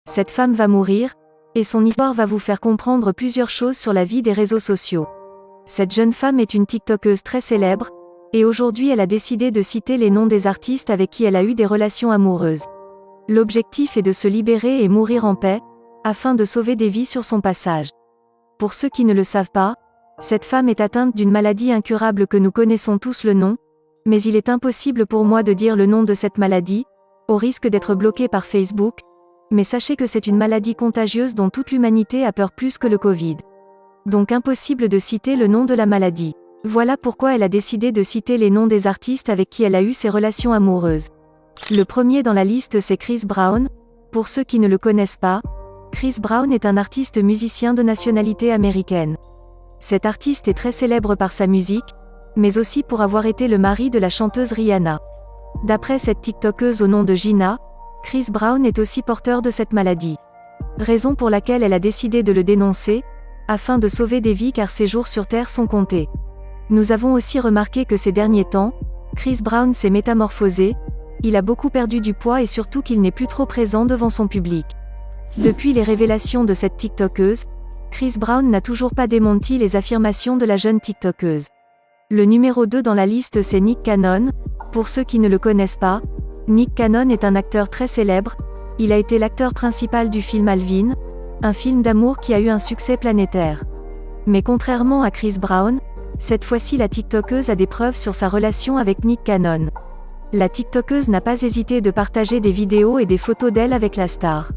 Cette femme va mourir, et son histoire va vous faire comprendre plusieurs choses sur la vie des réseaux sociaux. Cette jeune femme est une TikTokeuse très célèbre, et aujourd'hui elle a décidé de citer les noms des artistes avec qui elle a eu des relations amoureuses. L'objectif est de se libérer et mourir en paix, afin de sauver des vies sur son passage. Pour ceux qui ne le savent pas, cette femme est atteinte d'une maladie incurable que nous connaissons tous le nom, mais il est impossible pour moi de dire le nom de cette maladie, au risque d'être bloqué par Facebook, mais sachez que c'est une maladie contagieuse dont toute l'humanité a peur plus que le Covid. Donc impossible de citer le nom de la maladie. Voilà pourquoi elle a décidé de citer les noms des artistes avec qui elle a eu ses relations amoureuses. Le premier dans la liste c'est Chris Brown. Pour ceux qui ne le connaissent pas, Chris Brown est un artiste musicien de nationalité américaine. Cet artiste est très célèbre par sa musique, mais aussi pour avoir été le mari de la chanteuse Rihanna. D'après cette TikTokeuse au nom de Gina, Chris Brown est aussi porteur de cette maladie. Raison pour laquelle elle a décidé de le dénoncer, afin de sauver des vies car ses jours sur Terre sont comptés. Nous avons aussi remarqué que ces derniers temps, Chris Brown s'est métamorphosé, il a beaucoup perdu du poids et surtout qu'il n'est plus trop présent devant son public. Depuis les révélations de cette TikTokeuse, Chris Brown n'a toujours pas démenti les affirmations de la jeune TikTokeuse. Le numéro 2 dans la liste c'est Nick Cannon. Pour ceux qui ne le connaissent pas, Nick Cannon est un acteur très célèbre, il a été l'acteur principal du film Alvin, un film d'amour qui a eu un succès planétaire. Mais contrairement à Chris Brown, cette fois-ci la TikTokeuse a des preuves sur sa relation avec Nick Cannon. La TikTokeuse n'a pas hésité de partager des vidéos et des photos d'elle avec la star.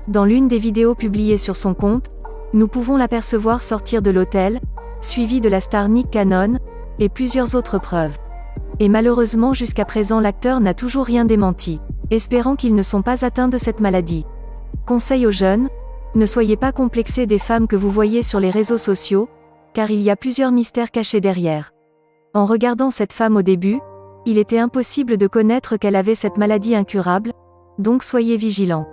Dans l'une des vidéos publiées sur son compte, nous pouvons l'apercevoir sortir de l'hôtel, suivie de la star Nick Cannon, et plusieurs autres preuves. Et malheureusement jusqu'à présent l'acteur n'a toujours rien démenti, espérant qu'ils ne sont pas atteints de cette maladie. Conseil aux jeunes, ne soyez pas complexés des femmes que vous voyez sur les réseaux sociaux, car il y a plusieurs mystères cachés derrière. En regardant cette femme au début, il était impossible de connaître qu'elle avait cette maladie incurable, donc soyez vigilants.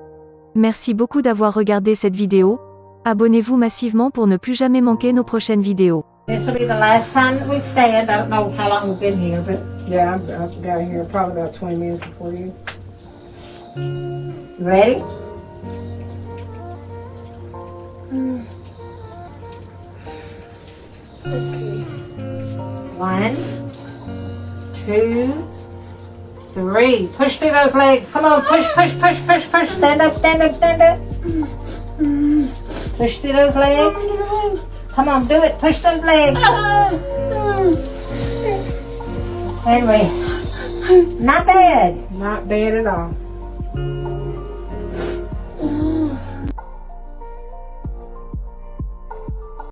Merci beaucoup d'avoir regardé cette vidéo, abonnez-vous massivement pour ne plus jamais manquer nos prochaines vidéos. This will be the last time that we stayed. I don't know how long we've been here, but Yeah, I got here probably about 20 minutes before you. you ready? One, two, three. Push through those legs. Come on, push, push, push, push, push. Stand up, stand up, stand up. Push through those legs. Come on, do it. Push those legs. Anyway, not bad. Not bad at all.